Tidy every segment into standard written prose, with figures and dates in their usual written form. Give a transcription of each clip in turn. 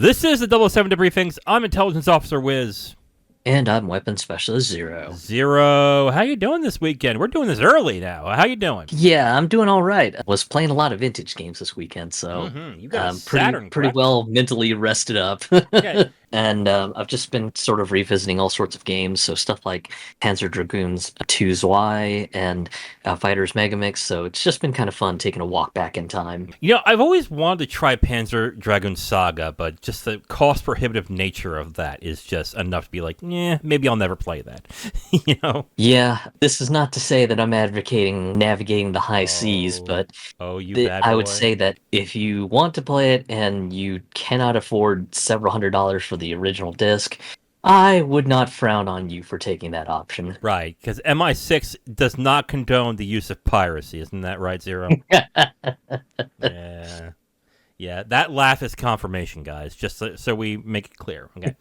This is the 007 Debriefings. I'm Intelligence Officer Wiz. And I'm Weapons Specialist Zero. Zero. How you doing this weekend? We're doing this early now. How you doing? Yeah, I'm doing all right. I was playing a lot of vintage games this weekend, so You got a I'm pretty Saturn, pretty correct? well mentally rested up. Okay. And I've just been sort of revisiting all sorts of games, so stuff like Panzer Dragoons 2's Y and Fighters Megamix. So it's just been kind of fun taking a walk back in time. You know, I've always wanted to try Panzer Dragoon Saga, but just the cost prohibitive nature of that is just enough to be like, yeah, maybe I'll never play that. You know? Yeah, this is not to say that I'm advocating navigating the high seas, Oh, but you bad I would boy. say that if you want to play it and you cannot afford several $100s for the original disc, I would not frown on you for taking that option. Right, because MI6 does not condone the use of piracy. Isn't that right, Zero? Yeah. Yeah, that laugh is confirmation, guys, just so we make it clear. Okay.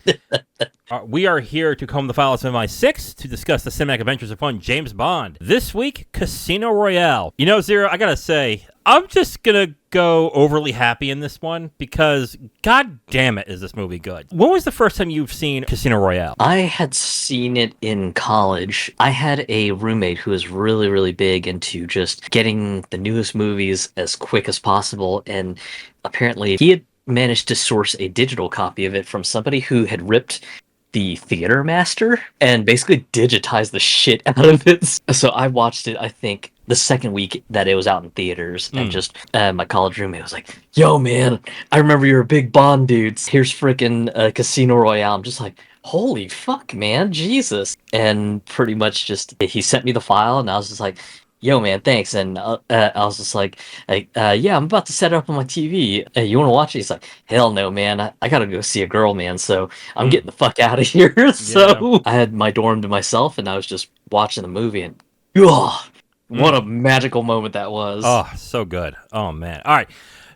We are here to comb the files of MI6 to discuss the cinematic adventures of one James Bond. This week, Casino Royale. You know, Zero, I gotta say, I'm just gonna go overly happy in this one because, god damn it, is this movie good. When was the first time you've seen Casino Royale? I had seen it in college. I had a roommate who was really, really big into just getting the newest movies as quick as possible, and apparently he had managed to source a digital copy of it from somebody who had ripped the Theater Master and basically digitized the shit out of it. So I watched it, I think, the second week that it was out in theaters, and just my college roommate was like, "Yo, man, I remember you're a big Bond dude. Here's freaking Casino Royale." I'm just like, "Holy fuck, man, Jesus!" And pretty much just he sent me the file, and I was just like, "Yo, man, thanks." And I was just like, "Yeah, I'm about to set it up on my TV. You want to watch it?" He's like, "Hell no, man. I gotta go see a girl, man. So I'm getting the fuck out of here." Yeah. So I had my dorm to myself, and I was just watching the movie, and ugh, what a magical moment that was. Oh, so good. Oh, man. All right.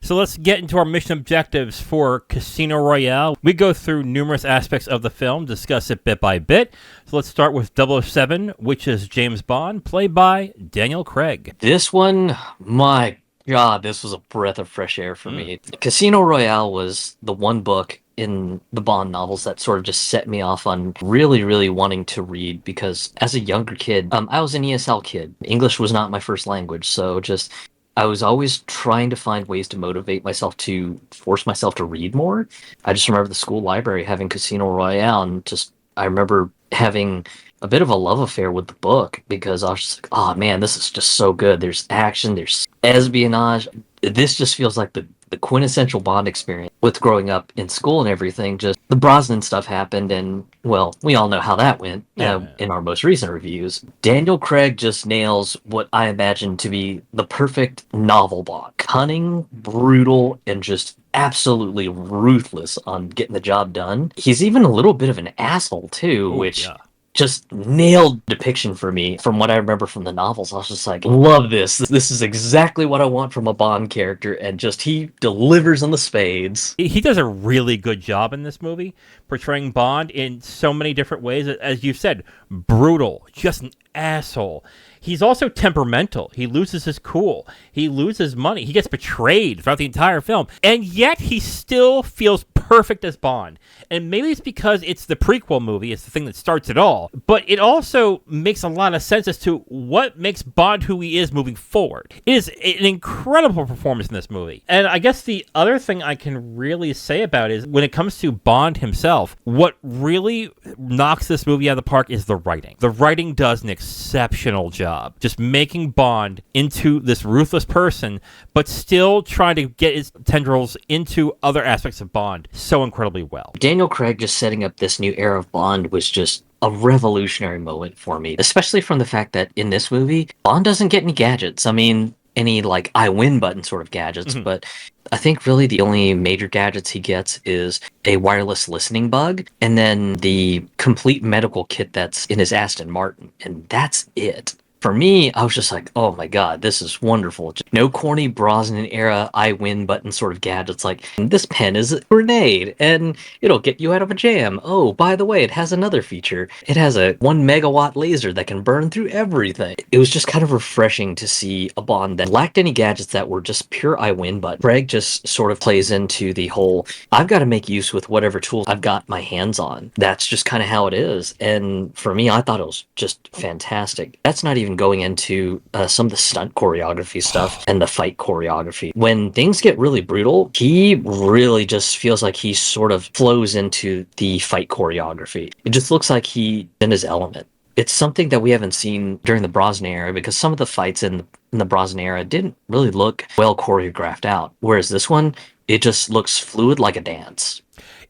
So let's get into our mission objectives for Casino Royale. We go through numerous aspects of the film, discuss it bit by bit. So let's start with 007, which is James Bond, played by Daniel Craig. This one, my God, this was a breath of fresh air for me. Casino Royale was the one book in the Bond novels that sort of just set me off on really, really wanting to read, because as a younger kid, I was an ESL kid. English was not my first language, so just I was always trying to find ways to motivate myself to force myself to read more. I just remember the school library having Casino Royale, and just I remember having a bit of a love affair with the book because I was just like, oh man, this is just so good. There's action, there's espionage. This just feels like the quintessential Bond experience with growing up in school and everything. Just the Brosnan stuff happened, and well, we all know how that went Yeah. in our most recent reviews. Daniel Craig just nails what I imagine to be the perfect novel Bond. Cunning, brutal, and just absolutely ruthless on getting the job done. He's even a little bit of an asshole too, Oh, which yeah. just nailed depiction for me from what I remember from the novels. I was just like, love this. This is exactly what I want from a Bond character, and just he delivers on the spades. He does a really good job in this movie, portraying Bond in so many different ways. As you said, brutal, just an asshole. He's also temperamental. He loses his cool. He loses money. He gets betrayed throughout the entire film. And yet he still feels perfect as Bond. And maybe it's because it's the prequel movie. It's the thing that starts it all. But it also makes a lot of sense as to what makes Bond who he is moving forward. It is an incredible performance in this movie. And I guess the other thing I can really say about it is when it comes to Bond himself, what really knocks this movie out of the park is the writing. The writing does an exceptional job. Just making Bond into this ruthless person, but still trying to get his tendrils into other aspects of Bond so incredibly well. Daniel Craig just setting up this new era of Bond was just a revolutionary moment for me, especially from the fact that in this movie, Bond doesn't get any gadgets. I mean, any like I win button sort of gadgets, but I think really the only major gadgets he gets is a wireless listening bug and then the complete medical kit that's in his Aston Martin, and that's it. For me, I was just like, oh my god, this is wonderful. Just no corny Brosnan era I win button sort of gadgets like, this pen is a grenade and it'll get you out of a jam. Oh, by the way, it has another feature. It has a 1 megawatt laser that can burn through everything. It was just kind of refreshing to see a Bond that lacked any gadgets that were just pure I win button. Craig just sort of plays into the whole, I've got to make use with whatever tools I've got my hands on. That's just kind of how it is. And for me, I thought it was just fantastic. That's not even going into some of the stunt choreography stuff and the fight choreography. When things get really brutal, he really just feels like he sort of flows into the fight choreography. It just looks like he's in his element. It's something that we haven't seen during the Brosnan era because some of the fights in the Brosnan era didn't really look well choreographed out. Whereas this one, it just looks fluid like a dance.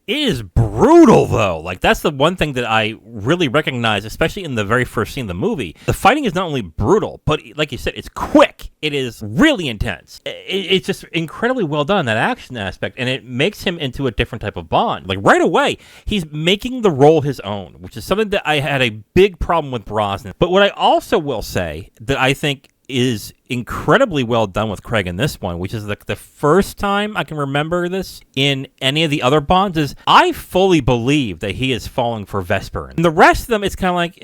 It is brutal, though. Like, that's the one thing that I really recognize, especially in the very first scene of the movie. The fighting is not only brutal, but like you said, it's quick. It is really intense. It's just incredibly well done, that action aspect, and it makes him into a different type of Bond. Like, right away, he's making the role his own, which is something that I had a big problem with Brosnan. But what I also will say that I think is incredibly well done with Craig in this one, which is like the first time I can remember this in any of the other Bonds, is I fully believe that he is falling for Vesper. And the rest of them, it's kind of like,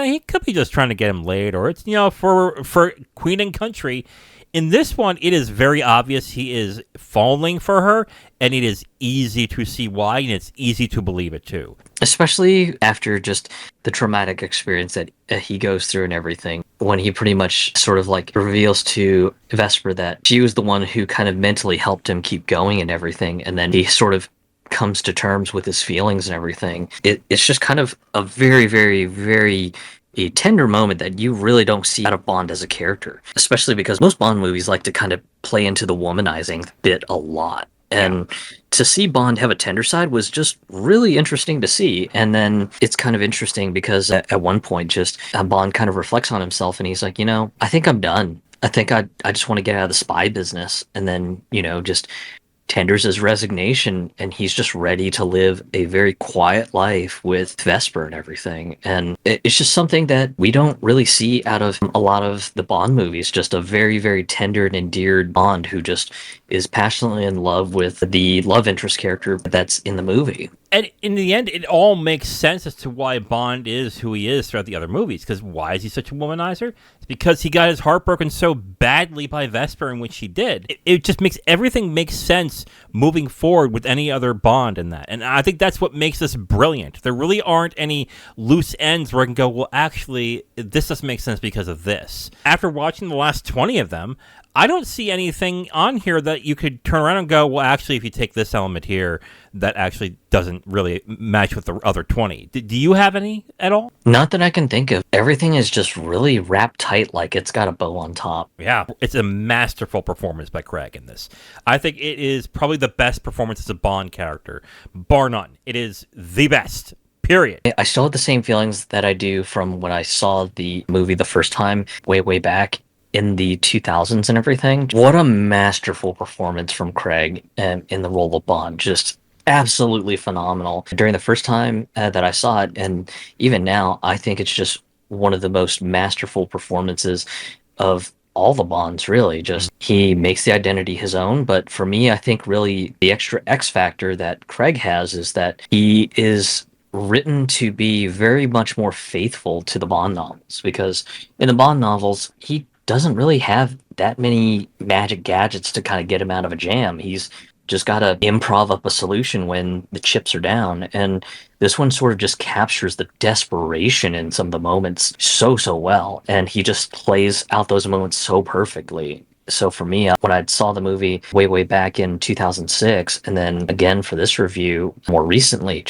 he could be just trying to get him laid, or it's, for Queen and Country. In this one, it is very obvious he is falling for her, and it is easy to see why, and it's easy to believe it too. Especially after just the traumatic experience that he goes through and everything, when he pretty much sort of like reveals to Vesper that she was the one who kind of mentally helped him keep going and everything, and then he sort of comes to terms with his feelings and everything. It's just kind of a very, very, very a tender moment that you really don't see out of Bond as a character, especially because most Bond movies like to kind of play into the womanizing bit a lot. And to see Bond have a tender side was just really interesting to see. And then it's kind of interesting because at one point, just Bond kind of reflects on himself and he's like, I think I'm done. I think I just want to get out of the spy business. And then, just tenders his resignation, and he's just ready to live a very quiet life with Vesper and everything. And it's just something that we don't really see out of a lot of the Bond movies, just a very, very tender and endeared Bond who just is passionately in love with the love interest character that's in the movie. And in the end, it all makes sense as to why Bond is who he is throughout the other movies. Because why is he such a womanizer? It's because he got his heart broken so badly by Vesper, in which he did. It just makes everything make sense moving forward with any other Bond in that. And I think that's what makes this brilliant. There really aren't any loose ends where I can go, well, actually, this doesn't make sense because of this. After watching the last 20 of them, I don't see anything on here that you could turn around and go, well, actually, if you take this element here, that actually doesn't really match with the other 20. Do you have any at all? Not that I can think of. Everything is just really wrapped tight like it's got a bow on top. Yeah, it's a masterful performance by Craig in this. I think it is probably the best performance as a Bond character, bar none. It is the best. Period. I still have the same feelings that I do from when I saw the movie the first time, way, way back in the 2000s and everything. What a masterful performance from Craig in the role of Bond. Just absolutely phenomenal. During the first time that I saw it, and even now, I think it's just one of the most masterful performances of all the Bonds, really. Just he makes the identity his own. But for me, I think really the extra X factor that Craig has is that he is written to be very much more faithful to the Bond novels, because in the Bond novels, he doesn't really have that many magic gadgets to kind of get him out of a jam. He's just got to improv up a solution when the chips are down. And this one sort of just captures the desperation in some of the moments so well. And he just plays out those moments so perfectly. So for me, when I saw the movie way back in 2006, and then again for this review more recently,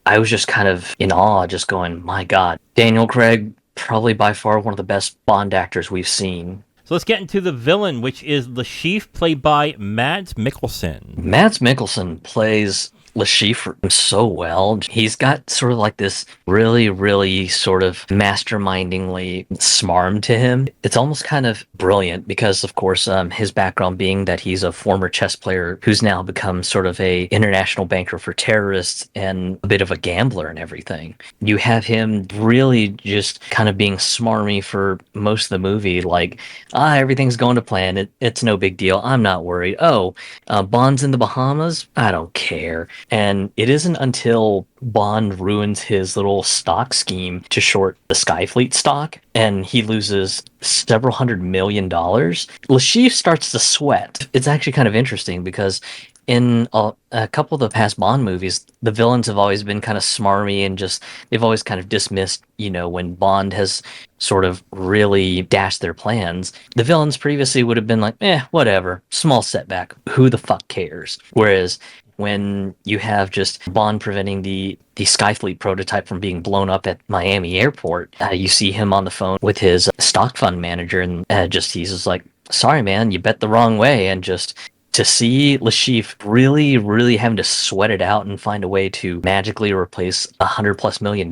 I was just kind of in awe, just going, my God, Daniel Craig, probably by far one of the best Bond actors we've seen. So let's get into the villain, which is Le Chiffre, played by Mads Mikkelsen. Mads Mikkelsen plays Lashif so well. He's got sort of like this really, really sort of mastermindingly smarm to him. It's almost kind of brilliant because, of course, his background being that he's a former chess player who's now become sort of a international banker for terrorists and a bit of a gambler and everything. You have him really just kind of being smarmy for most of the movie, like, everything's going to plan. It's no big deal. I'm not worried. Oh, Bond's in the Bahamas? I don't care. And it isn't until Bond ruins his little stock scheme to short the Skyfleet stock and he loses several $100 million. Lashif starts to sweat. It's actually kind of interesting because in a couple of the past Bond movies, the villains have always been kind of smarmy and just they've always kind of dismissed, when Bond has sort of really dashed their plans. The villains previously would have been like, whatever, small setback, who the fuck cares? Whereas when you have just Bond preventing the Skyfleet prototype from being blown up at Miami airport, you see him on the phone with his stock fund manager and he's just like, sorry man, you bet the wrong way, and just to see Lashif really, really having to sweat it out and find a way to magically replace $100+ million,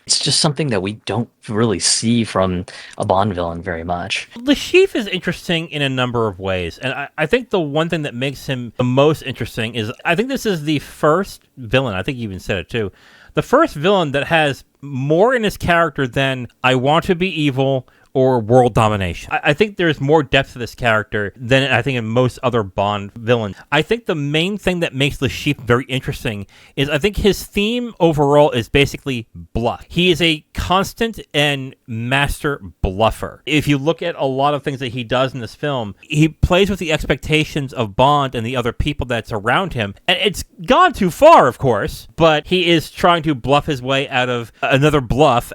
it's just something that we don't really see from a Bond villain very much. Lashif is interesting in a number of ways, and I think the one thing that makes him the most interesting is I think this is the first villain, I think you even said it too, the first villain that has more in his character than I want to be evil or world domination. I think there's more depth to this character than I think in most other Bond villains. I think the main thing that makes Lashif very interesting is I think his theme overall is basically bluff. He is a constant and master bluffer. If you look at a lot of things that he does in this film, he plays with the expectations of Bond and the other people that's around him. And it's gone too far, of course, but he is trying to bluff his way out of another bluff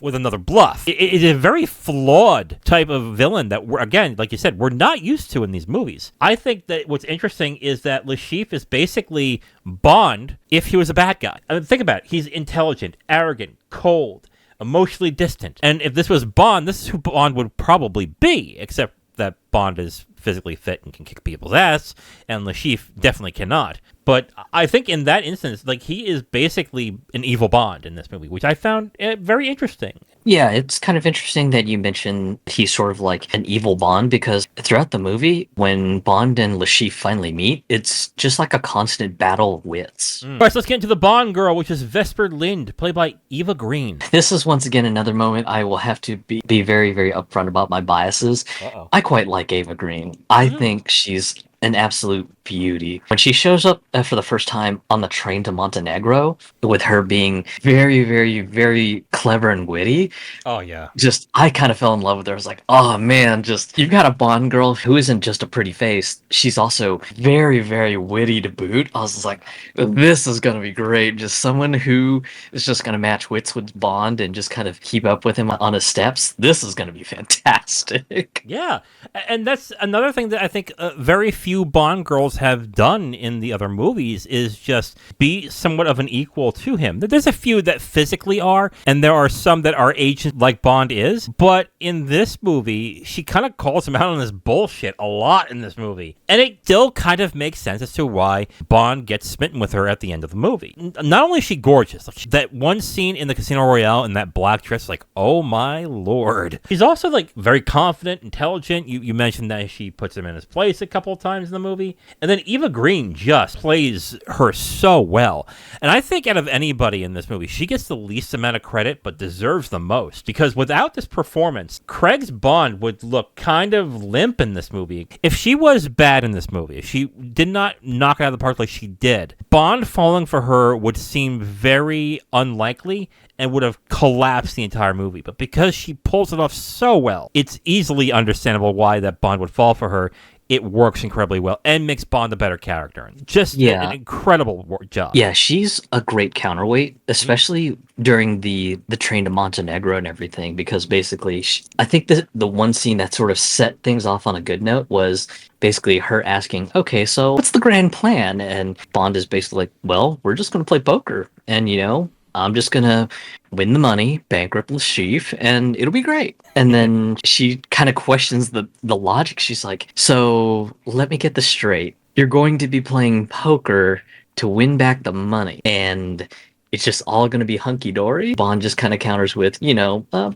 with another bluff. It is a very flawed type of villain that we're, again, like you said, we're not used to in these movies. I think that what's interesting is that Lashif is basically Bond if he was a bad guy. I mean, think about it. He's intelligent, arrogant, cold, emotionally distant. And if this was Bond, this is who Bond would probably be, except that Bond is physically fit and can kick people's ass, and Lashif definitely cannot. But I think in that instance, like, he is basically an evil Bond in this movie, which I found very interesting. Yeah, it's kind of interesting that you mentioned he's sort of like an evil Bond, because throughout the movie, when Bond and Lashif finally meet, it's just like a constant battle of wits. All right, so let's get into the Bond girl, which is Vesper Lind, played by Eva Green. This is once again another moment I will have to be very, very upfront about my biases. Uh-oh. I quite like Eva Green. I think she's an absolute beauty. When she shows up for the first time on the train to Montenegro, with her being very, very, very clever and witty, Oh, yeah. just, I kind of fell in love with her. I was like, oh man, just, you've got a Bond girl who isn't just a pretty face. She's also very, very witty to boot. I was just like, this is going to be great. Just someone who is just going to match wits with Bond and just kind of keep up with him on his steps. This is going to be fantastic. Yeah, and that's another thing that I think very few Bond girls have done in the other movies is just be somewhat of an equal to him. There's a few that physically are, and there are some that are agents like Bond is, but in this movie, she kind of calls him out on this bullshit a lot in this movie. And it still kind of makes sense as to why Bond gets smitten with her at the end of the movie. Not only is she gorgeous, like, that one scene in the Casino Royale in that black dress, like, oh my lord. She's also, like, very confident, intelligent. You mentioned that she puts him in his place a couple of times in the movie. And then Eva Green just plays her so well. And I think out of anybody in this movie, she gets the least amount of credit, but deserves the most. Because without this performance, Craig's Bond would look kind of limp in this movie. If she was bad in this movie, if she did not knock it out of the park like she did, Bond falling for her would seem very unlikely and would have collapsed the entire movie. But because she pulls it off so well, it's easily understandable why that Bond would fall for her. It works incredibly well and makes Bond a better character. Just an incredible job. Yeah, she's a great counterweight, especially during the train to Montenegro and everything, because basically, I think the one scene that sort of set things off on a good note was basically her asking, okay, so what's the grand plan? And Bond is basically like, well, we're just going to play poker. And, I'm just going to win the money, bankrupt Lashif, and it'll be great. And then she kind of questions the logic. She's like, so let me get this straight. You're going to be playing poker to win back the money. And it's just all going to be hunky dory. Bond just kind of counters with,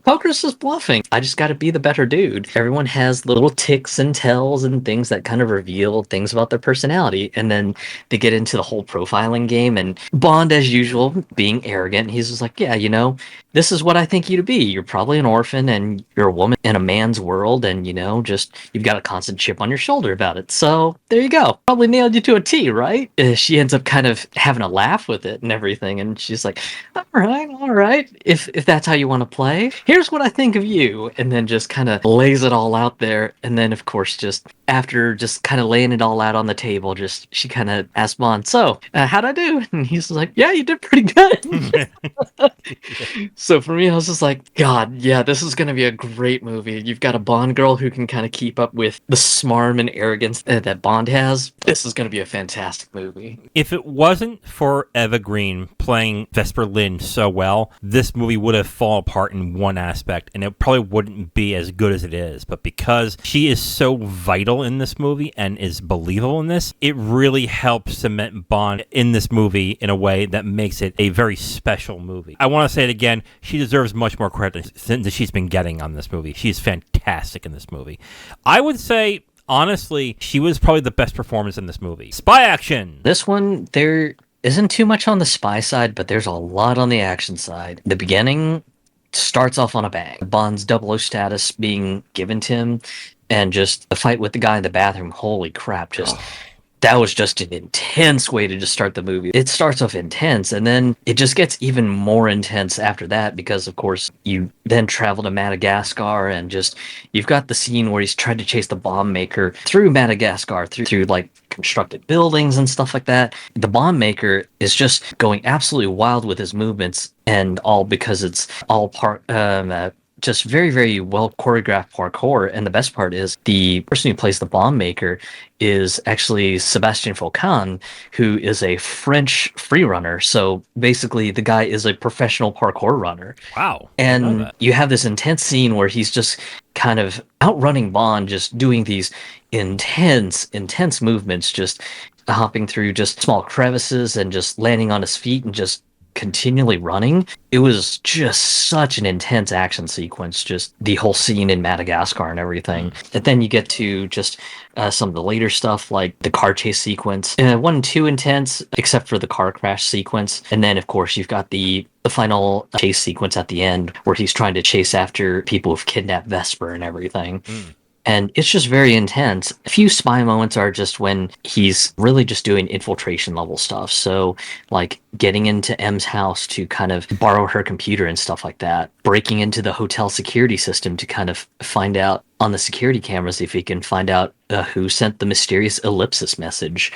poker's just bluffing. I just got to be the better dude. Everyone has little ticks and tells and things that kind of reveal things about their personality. And then they get into the whole profiling game. And Bond, as usual, being arrogant, he's just like, yeah, this is what I think you to be. You're probably an orphan and you're a woman in a man's world. And, just you've got a constant chip on your shoulder about it. So there you go. Probably nailed you to a T, right? She ends up kind of having a laugh with it and everything. And she's like, all right. If that's how you want to play, here's what I think of you. And then just kind of lays it all out there. And then, of course, just after just kind of laying it all out on the table, she kind of asks Bond, so how'd I do? And he's like, yeah, you did pretty good. So for me, I was just like, God, yeah, this is going to be a great movie. You've got a Bond girl who can kind of keep up with the smarm and arrogance that Bond has. This is going to be a fantastic movie. If it wasn't for Eva Green playing Vesper Lynd so well, this movie would have fallen apart in one aspect, and it probably wouldn't be as good as it is. But because she is so vital in this movie and is believable in this, it really helps cement Bond in this movie in a way that makes it a very special movie. I want to say it again, she deserves much more credit than she's been getting on this movie. She's fantastic in this movie. I would say, honestly, she was probably the best performance in this movie. Spy action! This one, there isn't too much on the spy side, but there's a lot on the action side. The beginning starts off on a bang. Bond's 00 status being given to him, and just the fight with the guy in the bathroom, holy crap, that was just an intense way to just start the movie. It starts off intense, and then it just gets even more intense after that because, of course, you then travel to Madagascar, and just you've got the scene where he's trying to chase the bomb maker through Madagascar, through like constructed buildings and stuff like that. The bomb maker is just going absolutely wild with his movements, and all because it's all part just very, very well choreographed parkour. And the best part is the person who plays the bomb maker is actually Sebastian Faucon, who is a French free runner. So basically the guy is a professional parkour runner. Wow. And you have this intense scene where he's just kind of outrunning Bond, just doing these intense movements, just hopping through just small crevices and just landing on his feet and just continually running. It was just such an intense action sequence, just the whole scene in Madagascar and everything. And then you get to just some of the later stuff, like the car chase sequence. It wasn't too intense, except for the car crash sequence. And then, of course, you've got the final chase sequence at the end, where he's trying to chase after people who've kidnapped Vesper and everything. And it's just very intense. A few spy moments are just when he's really just doing infiltration level stuff. So like getting into M's house to kind of borrow her computer and stuff like that. Breaking into the hotel security system to kind of find out on the security cameras if he can find out who sent the mysterious ellipsis message.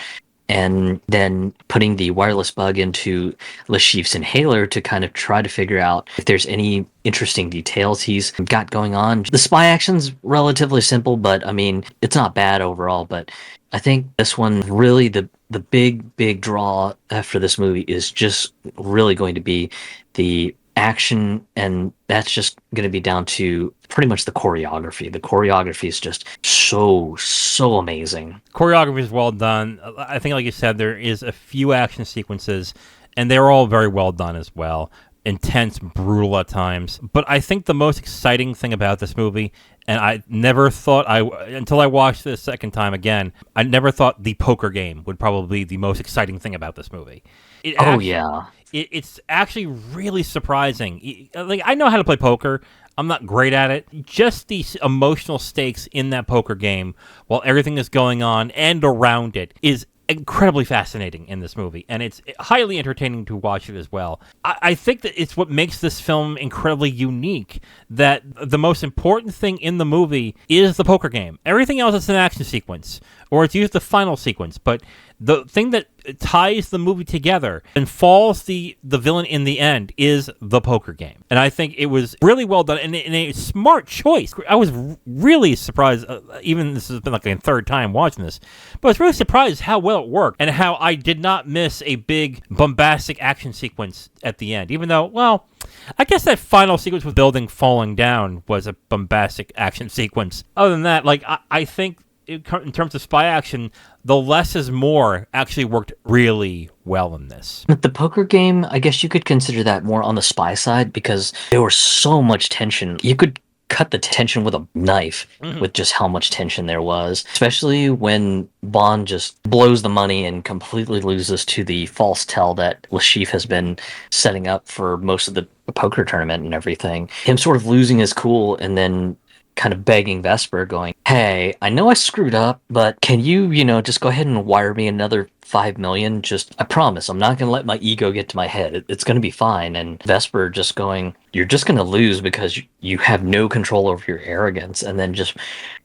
And then putting the wireless bug into Le Chiffre's inhaler to kind of try to figure out if there's any interesting details he's got going on. The spy action's relatively simple, but I mean, it's not bad overall. But I think this one really, the big draw for this movie is just really going to be the action, and that's just going to be down to pretty much the choreography. The choreography is just so amazing. Choreography is well done. I think, like you said, there is a few action sequences, and they're all very well done as well. Intense, brutal at times. But I think the most exciting thing about this movie, and I never thought until I watched this second time again, I never thought the poker game would probably be the most exciting thing about this movie. It's actually really surprising. Like, I know how to play poker. I'm not great at it. Just the emotional stakes in that poker game while everything is going on and around it is incredibly fascinating in this movie, and it's highly entertaining to watch it as well. I think that it's what makes this film incredibly unique, that the most important thing in the movie is the poker game. Everything else is an action sequence, or it's usually the final sequence, but the thing that ties the movie together and falls the villain in the end is the poker game. And I think it was really well done and a smart choice. I was really surprised, even this has been like a third time watching this, but I was really surprised how well it worked and how I did not miss a big bombastic action sequence at the end. Even though, well, I guess that final sequence with building falling down was a bombastic action sequence. Other than that, like I think in terms of spy action, the less is more actually worked really well in this. The poker game, I guess you could consider that more on the spy side because there was so much tension. You could cut the tension with a knife with just how much tension there was, especially when Bond just blows the money and completely loses to the false tell that Lashif has been setting up for most of the poker tournament and everything. Him sort of losing his cool and then kind of begging Vesper, going, "Hey, I know I screwed up, but can you, just go ahead and wire me another 5 million? Just, I promise, I'm not going to let my ego get to my head. It's going to be fine." And Vesper just going, "You're just going to lose because you have no control over your arrogance." And then just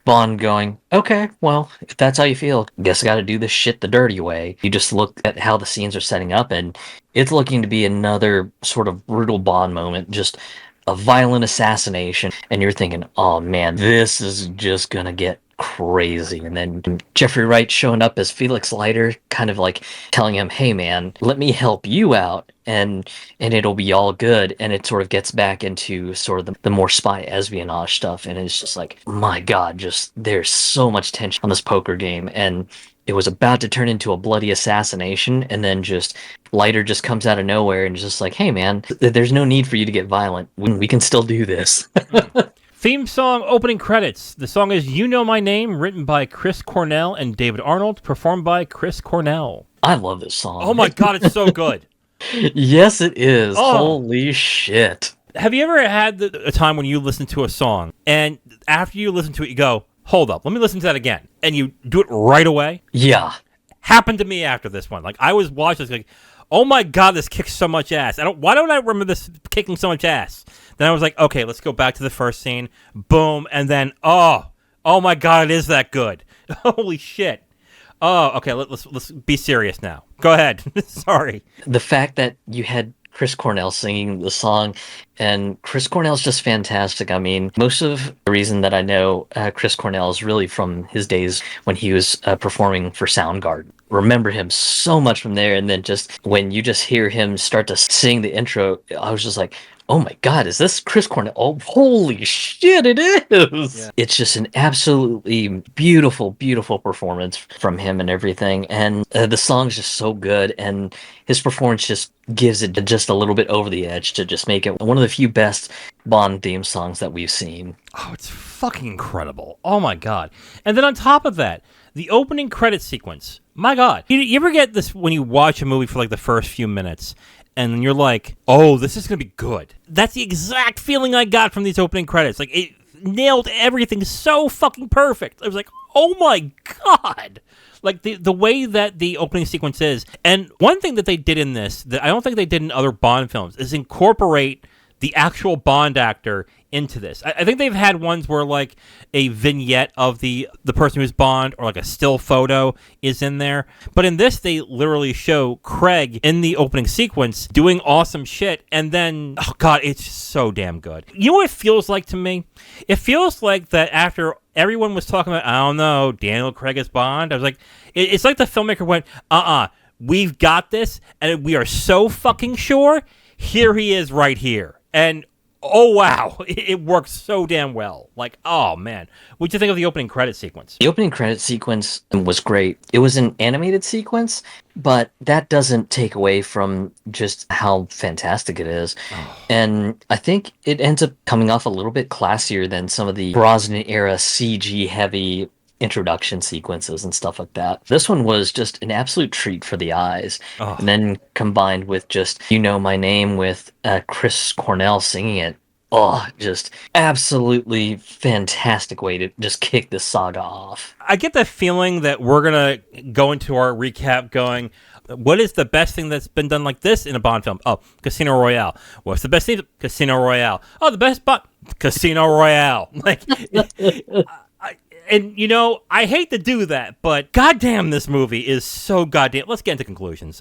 Bond going, "Okay, well, if that's how you feel, guess I got to do this shit the dirty way." You just look at how the scenes are setting up, and it's looking to be another sort of brutal Bond moment, just a violent assassination, and you're thinking, "Oh man, this is just gonna get crazy." And then Jeffrey Wright showing up as Felix Leiter, kind of like telling him, "Hey man, let me help you out, and it'll be all good." And it sort of gets back into sort of the more spy espionage stuff, and it's just like, my god, just there's so much tension on this poker game, and it was about to turn into a bloody assassination, and then just Leiter just comes out of nowhere and is just like, "Hey man, there's no need for you to get violent. We can still do this." Theme song opening credits. The song is You Know My Name, written by Chris Cornell and David Arnold, performed by Chris Cornell. I love this song. Oh my god, it's so good. Yes, it is. Oh. Holy shit. Have you ever had a time when you listen to a song and after you listen to it, you go, hold up, let me listen to that again. And you do it right away? Yeah. Happened to me after this one. Like, I was watching this, like, oh my god, this kicks so much ass. Why don't I remember this kicking so much ass? Then I was like, okay, let's go back to the first scene. Boom. And then, oh my god, it is that good. Holy shit. Oh, okay, let's be serious now. Go ahead. Sorry. The fact that you had Chris Cornell singing the song, and Chris Cornell's just fantastic. I mean, most of the reason that I know Chris Cornell is really from his days when he was performing for Soundgarden. Remember him so much from there, and then just when you just hear him start to sing the intro, I was just like, oh my god, is this Chris Cornell? Oh, holy shit, it is! Yeah. It's just an absolutely beautiful, beautiful performance from him and everything, and the song's just so good, and his performance just gives it just a little bit over the edge to just make it one of the few best Bond theme songs that we've seen. Oh, it's fucking incredible. Oh my god. And then on top of that, the opening credit sequence. My god. You ever get this when you watch a movie for like the first few minutes and you're like, oh, this is going to be good. That's the exact feeling I got from these opening credits. Like, it nailed everything so fucking perfect. I was like, oh my god. Like, the way that the opening sequence is. And one thing that they did in this that I don't think they did in other Bond films is incorporate the actual Bond actor into this. I think they've had ones where like a vignette of the person who's Bond or like a still photo is in there. But in this, they literally show Craig in the opening sequence doing awesome shit. And then, oh God, it's so damn good. You know what it feels like to me? It feels like that after everyone was talking about, I don't know, Daniel Craig as Bond. I was like, it's like the filmmaker went, we've got this. And we are so fucking sure. Here he is right here. And oh wow, it works so damn well. Like, oh man, what'd you think of the opening credit sequence? The opening credit sequence was great. It was an animated sequence, but that doesn't take away from just how fantastic it is. And I think it ends up coming off a little bit classier than some of the Brosnan era CG heavy introduction sequences and stuff like that. This one was just an absolute treat for the eyes. And then combined with just You Know My Name with Chris Cornell singing it. Oh, just absolutely fantastic way to just kick this saga off. I get the feeling that we're going to go into our recap going, what is the best thing that's been done like this in a Bond film? Oh, Casino Royale. What's the best thing? Casino Royale. Oh, the best Bond? Casino Royale. Like... And, you know, I hate to do that, but goddamn, this movie is so goddamn... Let's get into conclusions.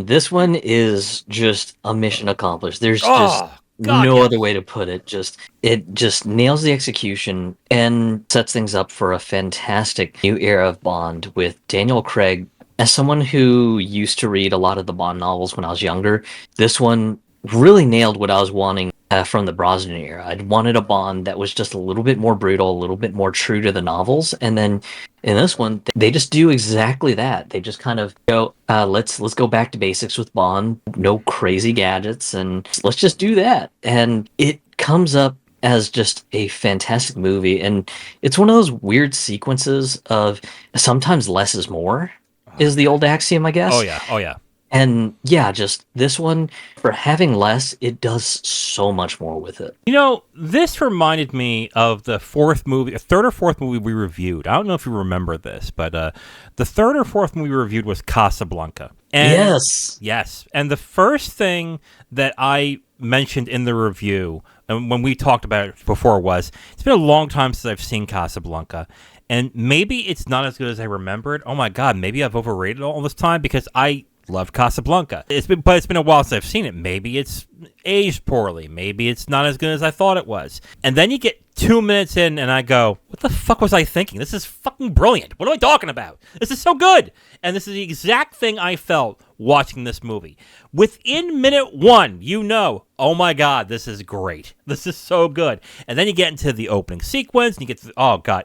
This one is just a mission accomplished. There's just no other way to put it. It just nails the execution and sets things up for a fantastic new era of Bond with Daniel Craig. As someone who used to read a lot of the Bond novels when I was younger, this one really nailed what I was wanting from the Brosnan era. I'd wanted a Bond that was just a little bit more brutal, a little bit more true to the novels, and then in this one, they just do exactly that. They just kind of go, let's go back to basics with Bond, no crazy gadgets, and let's just do that. And it comes up as just a fantastic movie, and it's one of those weird sequences of sometimes less is more, is the old axiom, I guess. Oh yeah, oh yeah. And yeah, just this one, for having less, it does so much more with it. You know, this reminded me of the third or fourth movie we reviewed. I don't know if you remember this, but the third or fourth movie we reviewed was Casablanca. And, yes. And the first thing that I mentioned in the review, and when we talked about it before, was it's been a long time since I've seen Casablanca. And maybe it's not as good as I remembered. Oh my God, maybe I've overrated it all this time because I loved Casablanca. It's been a while since I've seen it. Maybe it's aged poorly. Maybe it's not as good as I thought it was. And then you get 2 minutes in and I go, what the fuck was I thinking? This is fucking brilliant. What am I talking about? This is so good. And this is the exact thing I felt watching this movie. Within minute 1, you know, oh my God, this is great. This is so good. And then you get into the opening sequence and you get to, oh God,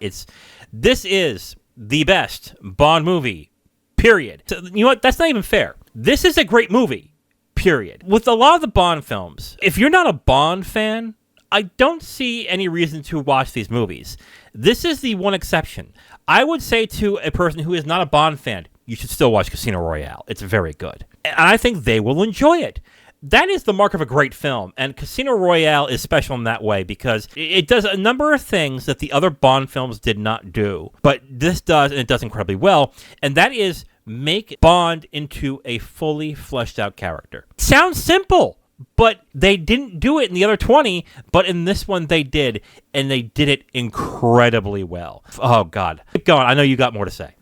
this is the best Bond movie. Period. So, you know what? That's not even fair. This is a great movie. Period. With a lot of the Bond films, if you're not a Bond fan, I don't see any reason to watch these movies. This is the one exception. I would say to a person who is not a Bond fan, you should still watch Casino Royale. It's very good. And I think they will enjoy it. That is the mark of a great film, and Casino Royale is special in that way because it does a number of things that the other Bond films did not do, but this does, and it does incredibly well, and that is make Bond into a fully fleshed out character. Sounds simple, but they didn't do it in the other 20, but in this one they did, and they did it incredibly well. Oh, God. Keep going. I know you got more to say.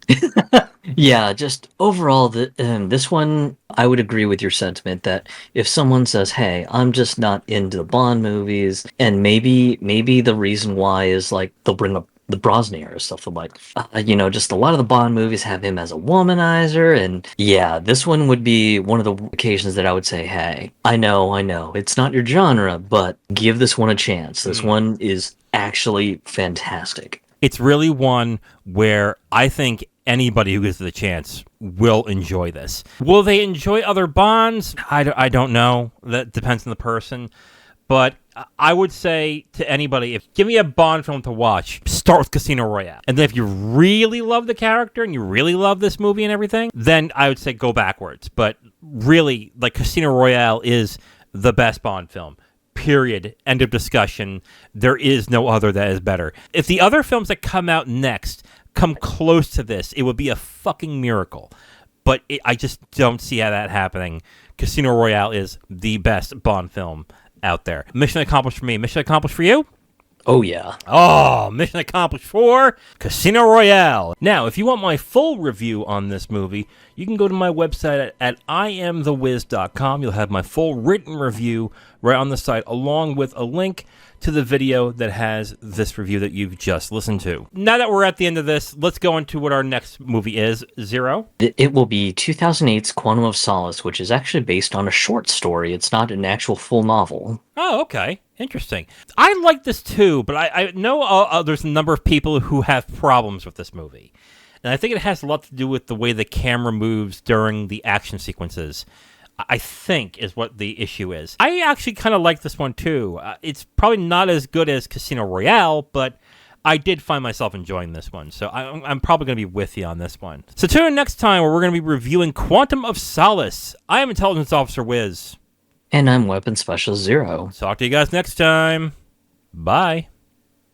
Yeah, just overall, this one, I would agree with your sentiment that if someone says, "Hey, I'm just not into the Bond movies," and maybe the reason why is like they'll bring up the Brosnan era stuff. They're like, just a lot of the Bond movies have him as a womanizer, and yeah, this one would be one of the occasions that I would say, "Hey, I know, it's not your genre, but give this one a chance. This one is actually fantastic." It's really one where I think anybody who gives it a chance will enjoy this. Will they enjoy other Bonds? I don't know. That depends on the person. But I would say to anybody, give me a Bond film to watch, start with Casino Royale. And then if you really love the character and you really love this movie and everything, then I would say go backwards. But really, like, Casino Royale is the best Bond film. Period. End of discussion. There is no other that is better. If the other films that come out next come close to this, it would be a fucking miracle. But I just don't see how that happening. Casino Royale is the best Bond film out there. Mission accomplished for me. Mission accomplished for you? Oh, yeah. Oh, mission accomplished for Casino Royale. Now, if you want my full review on this movie, you can go to my website at IamTheWiz.com. You'll have my full written review right on the site, along with a link to the video that has this review that you've just listened to. Now that we're at the end of this, let's go into what our next movie is. Zero? It will be 2008's Quantum of Solace, which is actually based on a short story. It's not an actual full novel. Oh, okay. Interesting. I like this too, but I know there's a number of people who have problems with this movie. And I think it has a lot to do with the way the camera moves during the action sequences. I think is what the issue is. I actually kind of like this one too. It's probably not as good as Casino Royale, but I did find myself enjoying this one. So I'm probably going to be with you on this one. So tune in next time where we're going to be reviewing Quantum of Solace. I am Intelligence Officer Wiz. And I'm Weapon Specialist Zero. Talk to you guys next time. Bye.